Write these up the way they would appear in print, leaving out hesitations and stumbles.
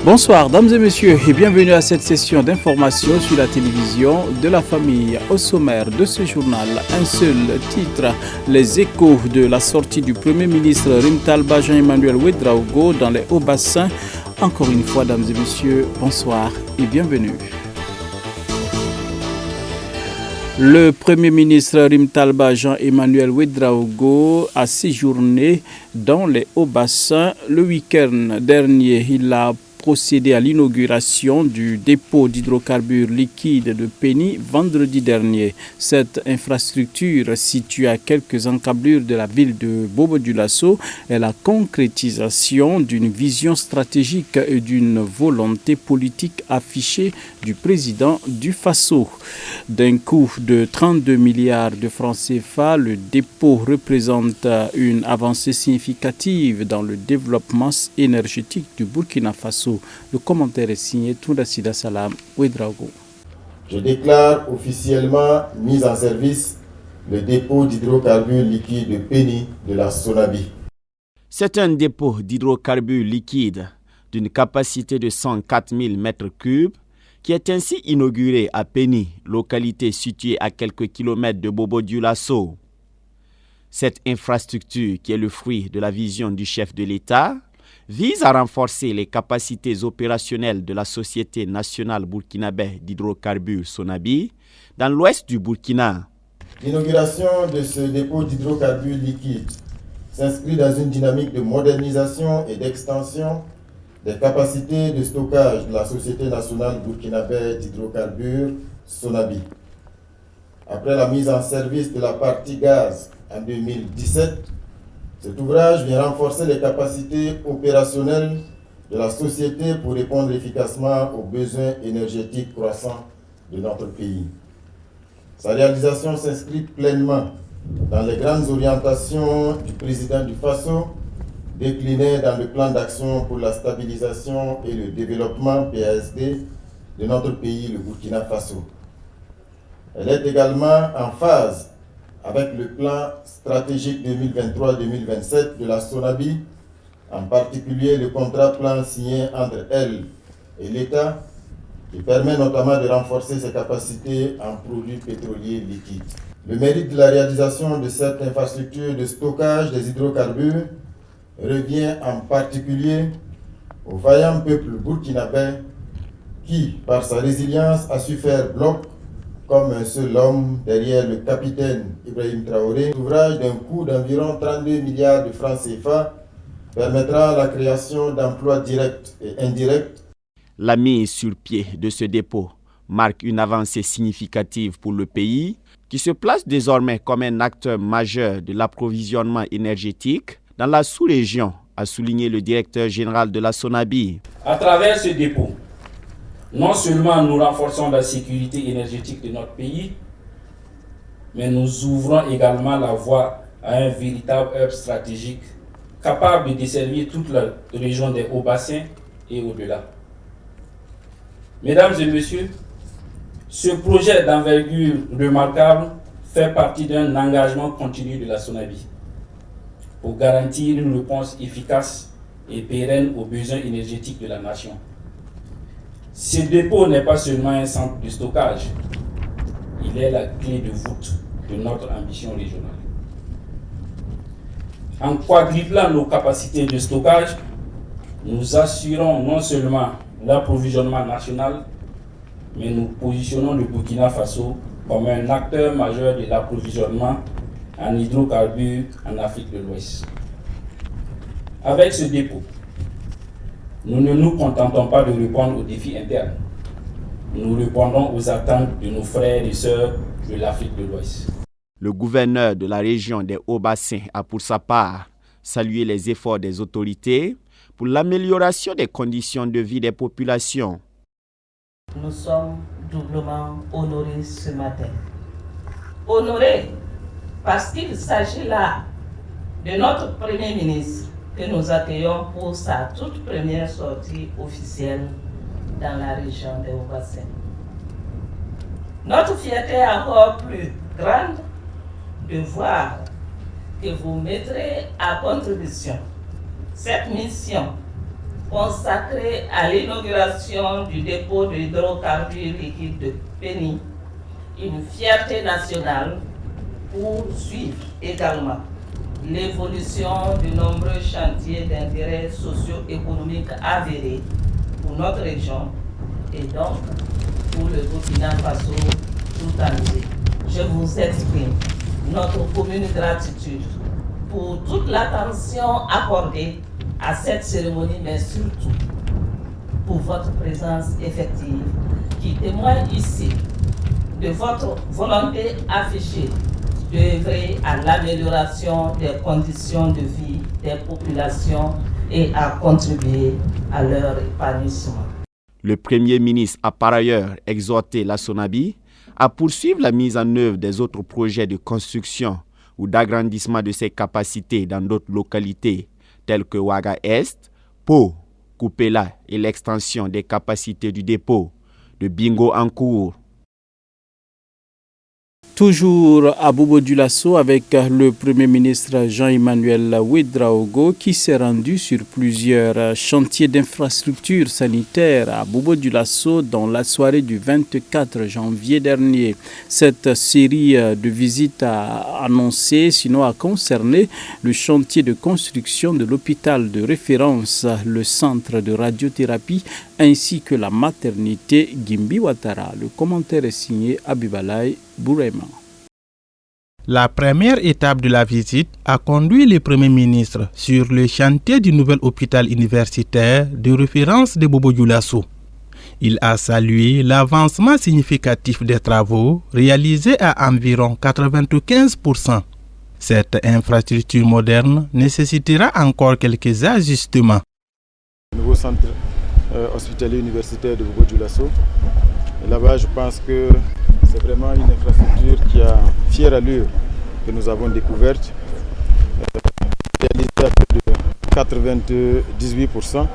Bonsoir, dames et messieurs, et bienvenue à cette session d'information sur la télévision de la famille. Au sommaire de ce journal, un seul titre, les échos de la sortie du Premier ministre Rim Talba Jean-Emmanuel Ouedraogo dans les Hauts-Bassins. Encore une fois, dames et messieurs, bonsoir et bienvenue. Le Premier ministre Rim Talba Jean-Emmanuel Ouedraogo a séjourné dans les Hauts-Bassins le week-end dernier. Il a procédé à l'inauguration du dépôt d'hydrocarbures liquides de Péni vendredi dernier. Cette infrastructure, située à quelques encablures de la ville de Bobo-Dioulasso, est la concrétisation d'une vision stratégique et d'une volonté politique affichée du président du Faso. D'un coût de 32 milliards de francs CFA, le dépôt représente une avancée significative dans le développement énergétique du Burkina Faso. Le commentaire est signé Toundasida Salam Ouedraogo. Je déclare officiellement mise en service le dépôt d'hydrocarbures liquides de Péni de la Sonabi. C'est un dépôt d'hydrocarbures liquides d'une capacité de 104 000 m3 qui est ainsi inauguré à Péni, localité située à quelques kilomètres de Bobo-Dioulasso. Cette infrastructure, qui est le fruit de la vision du chef de l'État, vise à renforcer les capacités opérationnelles de la Société nationale burkinabé d'hydrocarbures Sonabi dans l'ouest du Burkina. L'inauguration de ce dépôt d'hydrocarbures liquides s'inscrit dans une dynamique de modernisation et d'extension des capacités de stockage de la Société nationale burkinabé d'hydrocarbures Sonabi. Après la mise en service de la partie gaz en 2017, cet ouvrage vient renforcer les capacités opérationnelles de la société pour répondre efficacement aux besoins énergétiques croissants de notre pays. Sa réalisation s'inscrit pleinement dans les grandes orientations du président du Faso, déclinées dans le plan d'action pour la stabilisation et le développement PASD de notre pays, le Burkina Faso. Elle est également en phase avec le plan stratégique 2023-2027 de la Sonabi, en particulier le contrat plan signé entre elle et l'État, qui permet notamment de renforcer ses capacités en produits pétroliers liquides. Le mérite de la réalisation de cette infrastructure de stockage des hydrocarbures revient en particulier au vaillant peuple burkinabé qui, par sa résilience, a su faire bloc comme un seul homme derrière le capitaine Ibrahim Traoré. L'ouvrage d'un coût d'environ 32 milliards de francs CFA permettra la création d'emplois directs et indirects. La mise sur pied de ce dépôt marque une avancée significative pour le pays qui se place désormais comme un acteur majeur de l'approvisionnement énergétique dans la sous-région, a souligné le directeur général de la Sonabi. À travers ce dépôt, non seulement nous renforçons la sécurité énergétique de notre pays, mais nous ouvrons également la voie à un véritable hub stratégique capable de desservir toute la région des Hauts-Bassins et au-delà. Mesdames et messieurs, ce projet d'envergure remarquable fait partie d'un engagement continu de la Sonabi pour garantir une réponse efficace et pérenne aux besoins énergétiques de la nation. Ce dépôt n'est pas seulement un centre de stockage, il est la clé de voûte de notre ambition régionale. En quadruplant nos capacités de stockage, nous assurons non seulement l'approvisionnement national, mais nous positionnons le Burkina Faso comme un acteur majeur de l'approvisionnement en hydrocarbures en Afrique de l'Ouest. Avec ce dépôt, nous ne nous contentons pas de répondre aux défis internes. Nous répondons aux attentes de nos frères et sœurs de l'Afrique de l'Ouest. Le gouverneur de la région des Hauts-Bassins a pour sa part salué les efforts des autorités pour l'amélioration des conditions de vie des populations. Nous sommes doublement honorés ce matin. Honorés parce qu'il s'agit là de notre Premier ministre que nous accueillons pour sa toute première sortie officielle dans la région des Hauts-Bassins. Notre fierté est encore plus grande de voir que vous mettrez à contribution cette mission consacré à l'inauguration du dépôt de hydrocarbures liquides de Péni, une fierté nationale, pour suivre également l'évolution de nombreux chantiers d'intérêt socio-économique avérés pour notre région et donc pour le Burkina Faso tout entier. Je vous exprime notre commune gratitude pour toute l'attention accordée à cette cérémonie, mais surtout pour votre présence effective qui témoigne ici de votre volonté affichée d'œuvrer à l'amélioration des conditions de vie des populations et à contribuer à leur épanouissement. Le Premier ministre a par ailleurs exhorté la SONABI à poursuivre la mise en œuvre des autres projets de construction ou d'agrandissement de ses capacités dans d'autres localités telles que Ouaga Est, Po, Koupela et l'extension des capacités du dépôt de Bingo en cours. Toujours à Bobo Dioulasso avec le Premier ministre Jean-Emmanuel Ouedraogo qui s'est rendu sur plusieurs chantiers d'infrastructures sanitaires à Bobo Dioulasso dans la soirée du 24 janvier dernier. Cette série de visites a annoncé, sinon a concerné le chantier de construction de l'hôpital de référence, le centre de radiothérapie ainsi que la maternité Gimbi Ouattara. Le commentaire est signé Abibalaï Bourema. La première étape de la visite a conduit le Premier ministre sur le chantier du nouvel hôpital universitaire de référence de Bobo Dioulasso. Il a salué l'avancement significatif des travaux réalisés à environ 95%. Cette infrastructure moderne nécessitera encore quelques ajustements. Le nouveau centre hospitalier universitaire de Bobo Dioulasso. Là-bas, je pense que c'est vraiment une infrastructure qui a fière allure que nous avons découverte, réalisée à plus de 98%.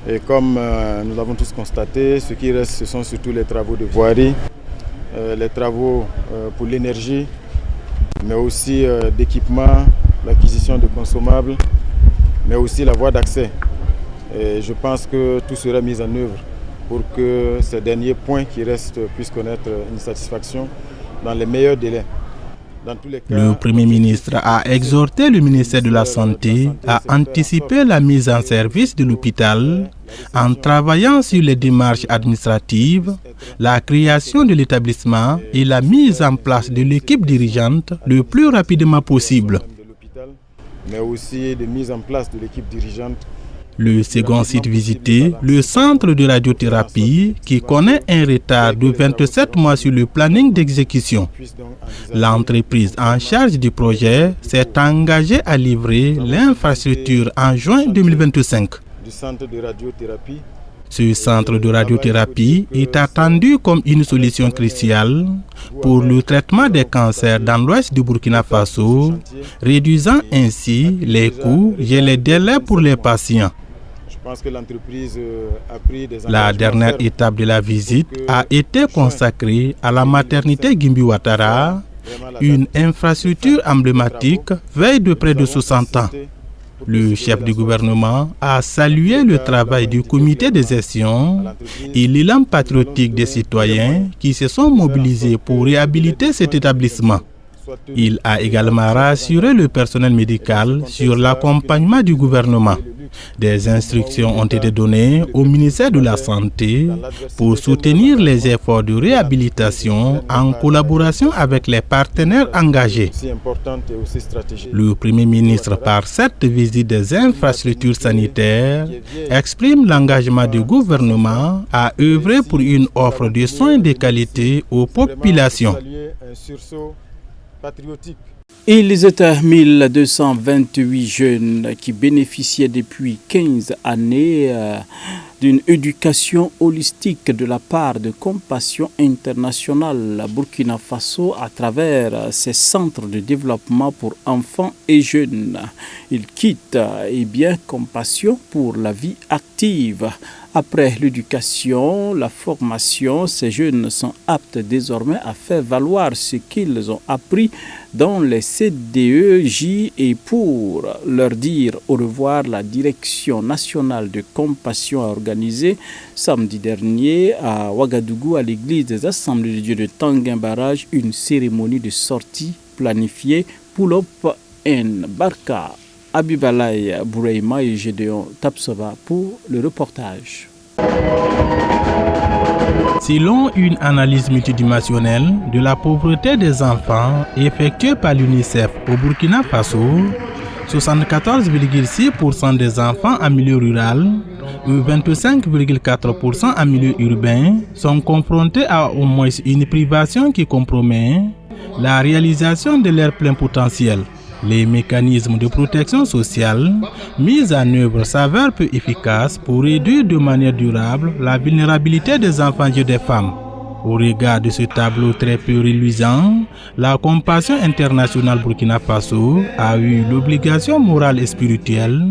Et comme nous l'avons tous constaté, ce qui reste, ce sont surtout les travaux de voirie, les travaux pour l'énergie, mais aussi d'équipement, l'acquisition de consommables, mais aussi la voie d'accès. Et je pense que tout sera mis en œuvre pour que ces derniers points qui restent puissent connaître une satisfaction dans les meilleurs délais. Dans tous les cas, le Premier ministre a exhorté le ministère de la Santé à anticiper la mise en service de l'hôpital en travaillant sur les démarches administratives, la création de l'établissement et la mise en place de l'équipe dirigeante le plus rapidement possible. Mais aussi de mise en place de l'équipe dirigeante. Le second site visité, le centre de radiothérapie, qui connaît un retard de 27 mois sur le planning d'exécution. L'entreprise en charge du projet s'est engagée à livrer l'infrastructure en juin 2025. Ce centre de radiothérapie est attendu comme une solution cruciale pour le traitement des cancers dans l'ouest du Burkina Faso, réduisant ainsi les coûts et les délais pour les patients. La dernière étape de la visite a été consacrée à la maternité Gimbi Ouattara, une infrastructure emblématique vieille de près de 60 ans. Le chef du gouvernement a salué le travail du comité de gestion et l'élan patriotique des citoyens qui se sont mobilisés pour réhabiliter cet établissement. Il a également rassuré le personnel médical sur l'accompagnement du gouvernement. Des instructions ont été données au ministère de la Santé pour soutenir les efforts de réhabilitation en collaboration avec les partenaires engagés. Le Premier ministre, par cette visite des infrastructures sanitaires, exprime l'engagement du gouvernement à œuvrer pour une offre de soins de qualité aux populations. Ils étaient 1228 jeunes qui bénéficiaient depuis 15 années d'une éducation holistique de la part de Compassion Internationale Burkina Faso à travers ses centres de développement pour enfants et jeunes. Ils quittent Compassion pour la vie active. active. Après l'éducation, la formation, ces jeunes sont aptes désormais à faire valoir ce qu'ils ont appris dans les CDEJ et pour leur dire au revoir, la Direction nationale de compassion a organisé samedi dernier à Ouagadougou, à l'église des Assemblées de Dieu de Tanguin Barrage, une cérémonie de sortie planifiée Pull-up en Barka. Abibalaï Boureima et Gédéon Tapsova pour le reportage. Selon une analyse multidimensionnelle de la pauvreté des enfants effectuée par l'UNICEF au Burkina Faso, 74,6% des enfants en milieu rural et 25,4% en milieu urbain sont confrontés à au moins une privation qui compromet la réalisation de leur plein potentiel. Les mécanismes de protection sociale mis en œuvre s'avèrent peu efficaces pour réduire de manière durable la vulnérabilité des enfants et des femmes. Au regard de ce tableau très peu reluisant, la Compassion internationale Burkina Faso a eu l'obligation morale et spirituelle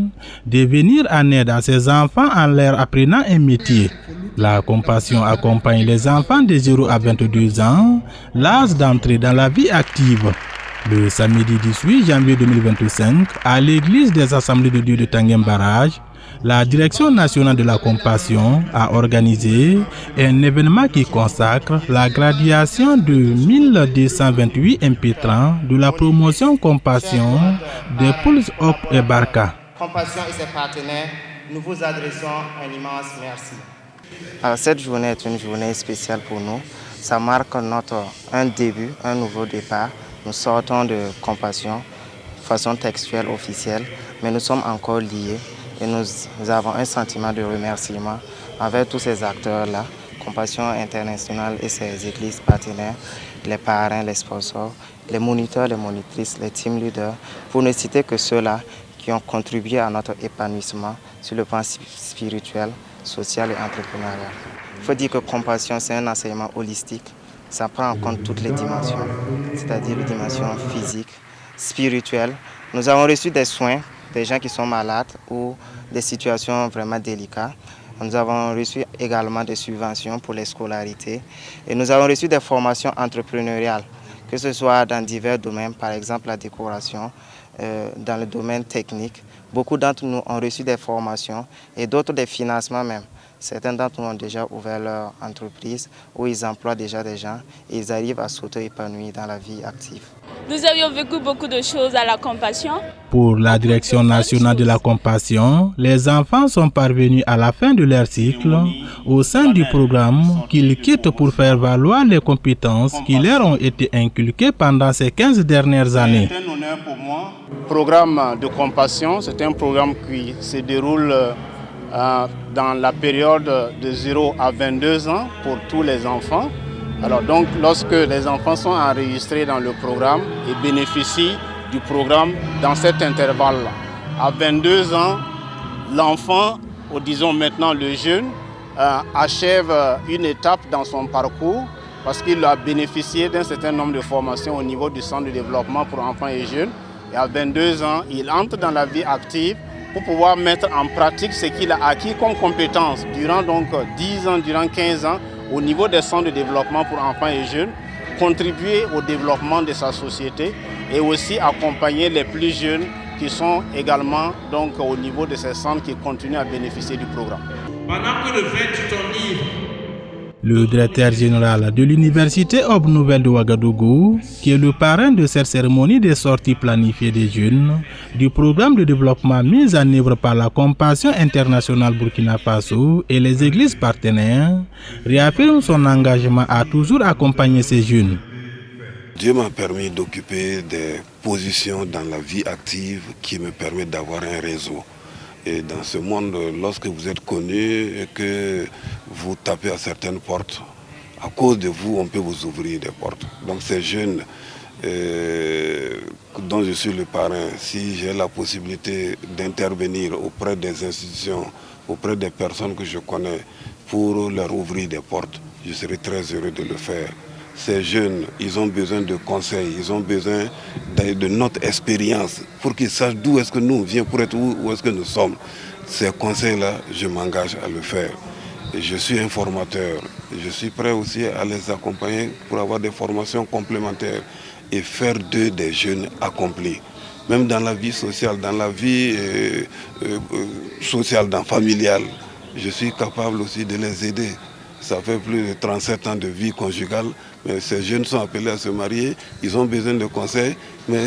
de venir en aide à ses enfants en leur apprenant un métier. La Compassion accompagne les enfants de 0 à 22 ans, l'âge d'entrer dans la vie active. Le samedi 18 janvier 2025, à l'église des Assemblées de Dieu de Tanguin Barrage, la Direction nationale de la compassion a organisé un événement qui consacre la graduation de 1228 impétrants de la promotion compassion de Pull-up et Barka. Compassion et ses partenaires, nous vous adressons un immense merci. Alors, cette journée est une journée spéciale pour nous. Ça marque un début, un nouveau départ. Nous sortons de compassion, façon textuelle officielle, mais nous sommes encore liés et nous avons un sentiment de remerciement envers tous ces acteurs-là, Compassion internationale et ses églises partenaires, les parrains, les sponsors, les moniteurs, les monitrices, les team leaders, pour ne citer que ceux-là qui ont contribué à notre épanouissement sur le plan spirituel, social et entrepreneurial. Il faut dire que Compassion, c'est un enseignement holistique. Ça prend en compte toutes les dimensions, c'est-à-dire les dimensions physiques, spirituelles. Nous avons reçu des soins, des gens qui sont malades ou des situations vraiment délicates. Nous avons reçu également des subventions pour les scolarités et nous avons reçu des formations entrepreneuriales, que ce soit dans divers domaines, par exemple la décoration, dans le domaine technique. Beaucoup d'entre nous ont reçu des formations et d'autres des financements même. Certains d'entre nous ont déjà ouvert leur entreprise où ils emploient déjà des gens et ils arrivent à s'auto-épanouir dans la vie active. Nous avions vécu beaucoup de choses à la Compassion. Pour la Direction nationale de la compassion, les enfants sont parvenus à la fin de leur cycle au sein du programme qu'ils quittent pour faire valoir les compétences qui leur ont été inculquées pendant ces 15 dernières années. C'est un honneur pour moi. Le programme de compassion, c'est un programme qui se déroule dans la période de 0 à 22 ans pour tous les enfants. Alors donc, lorsque les enfants sont enregistrés dans le programme et bénéficient du programme dans cet intervalle-là, à 22 ans, l'enfant, ou disons maintenant le jeune, achève une étape dans son parcours parce qu'il a bénéficié d'un certain nombre de formations au niveau du centre de développement pour enfants et jeunes. Et à 22 ans, il entre dans la vie active pour pouvoir mettre en pratique ce qu'il a acquis comme compétences durant donc 10 ans, durant 15 ans, au niveau des centres de développement pour enfants et jeunes, contribuer au développement de sa société et aussi accompagner les plus jeunes qui sont également donc au niveau de ces centres qui continuent à bénéficier du programme. Pendant que le vin du ton livre, Le directeur général de l'Université Aube Nouvelle de Ouagadougou, qui est le parrain de cette cérémonie des sorties planifiées des jeunes du programme de développement mis en œuvre par la Compassion internationale Burkina Faso et les églises partenaires, réaffirme son engagement à toujours accompagner ces jeunes. Dieu m'a permis d'occuper des positions dans la vie active qui me permettent d'avoir un réseau. Et dans ce monde, lorsque vous êtes connu et que vous tapez à certaines portes, à cause de vous, on peut vous ouvrir des portes. Donc ces jeunes dont je suis le parrain, si j'ai la possibilité d'intervenir auprès des institutions, auprès des personnes que je connais, pour leur ouvrir des portes, je serai très heureux de le faire. Ces jeunes, ils ont besoin de conseils, ils ont besoin de notre expérience pour qu'ils sachent d'où est-ce que nous on vient, pour être où est-ce que nous sommes. Ces conseils-là, je m'engage à le faire. Et je suis un formateur. Je suis prêt aussi à les accompagner pour avoir des formations complémentaires et faire d'eux des jeunes accomplis. Même dans la vie sociale, dans la vie sociale, familiale, je suis capable aussi de les aider. Ça fait plus de 37 ans de vie conjugale, mais ces jeunes sont appelés à se marier, ils ont besoin de conseils, mais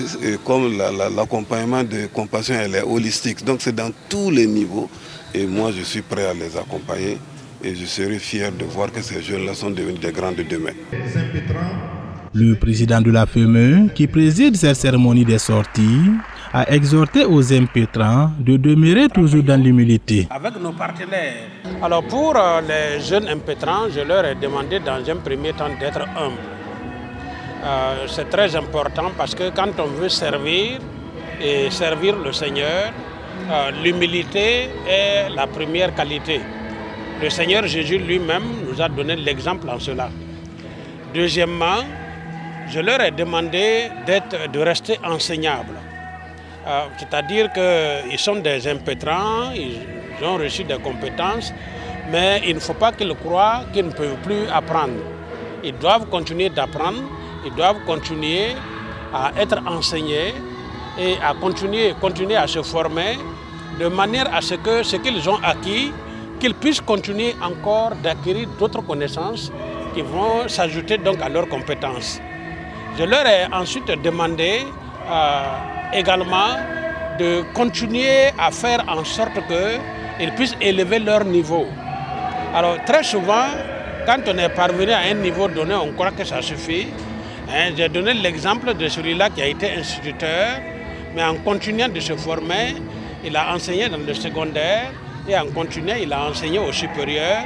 comme l'accompagnement de compassion, elle est holistique, donc c'est dans tous les niveaux, et moi je suis prêt à les accompagner, et je serai fier de voir que ces jeunes-là sont devenus des grands de demain. Le président de la FEME, qui préside cette cérémonie des sorties, a exhorté aux impétrants de demeurer toujours dans l'humilité. Avec nos partenaires. Alors pour les jeunes impétrants, je leur ai demandé dans un premier temps d'être humbles. C'est très important parce que quand on veut servir et servir le Seigneur, l'humilité est la première qualité. Le Seigneur Jésus lui-même nous a donné l'exemple en cela. Deuxièmement, je leur ai demandé de rester enseignables. C'est-à-dire qu'ils sont des impétrants, ils ont reçu des compétences, mais il ne faut pas qu'ils croient qu'ils ne peuvent plus apprendre. Ils doivent continuer d'apprendre, ils doivent continuer à être enseignés et à continuer à se former de manière à ce que ce qu'ils ont acquis, qu'ils puissent continuer encore d'acquérir d'autres connaissances qui vont s'ajouter donc à leurs compétences. Je leur ai ensuite demandé également de continuer à faire en sorte qu'ils puissent élever leur niveau. Alors très souvent, quand on est parvenu à un niveau donné, on croit que ça suffit. J'ai donné l'exemple de celui-là qui a été instituteur, mais en continuant de se former, il a enseigné dans le secondaire et en continuant, il a enseigné au supérieur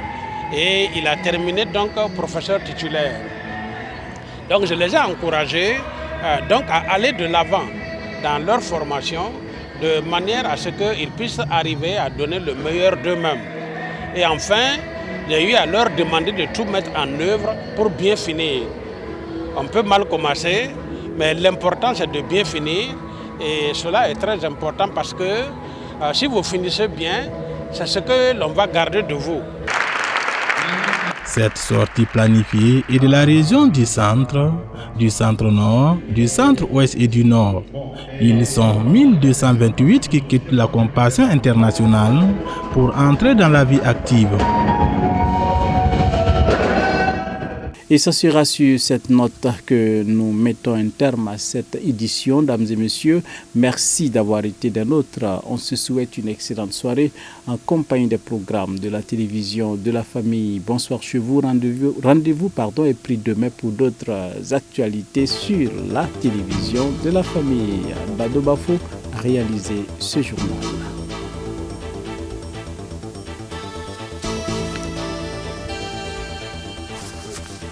et il a terminé donc professeur titulaire. Donc je les ai encouragés donc à aller de l'avant dans leur formation de manière à ce qu'ils puissent arriver à donner le meilleur d'eux-mêmes. Et enfin, j'ai eu à leur demander de tout mettre en œuvre pour bien finir. On peut mal commencer, mais l'important c'est de bien finir. Et cela est très important parce que si vous finissez bien, c'est ce que l'on va garder de vous. Cette sortie planifiée est de la région du centre-nord, du centre-ouest et du nord. Ils sont 1228 qui quittent la compassion internationale pour entrer dans la vie active. Et ça sera sur cette note que nous mettons un terme à cette édition. Dames et messieurs, merci d'avoir été des nôtres. On se souhaite une excellente soirée en compagnie des programmes de la télévision de la famille. Bonsoir chez vous. Rendez-vous est pris demain pour d'autres actualités sur la télévision de la famille. Bado Bafo a réalisé ce journal.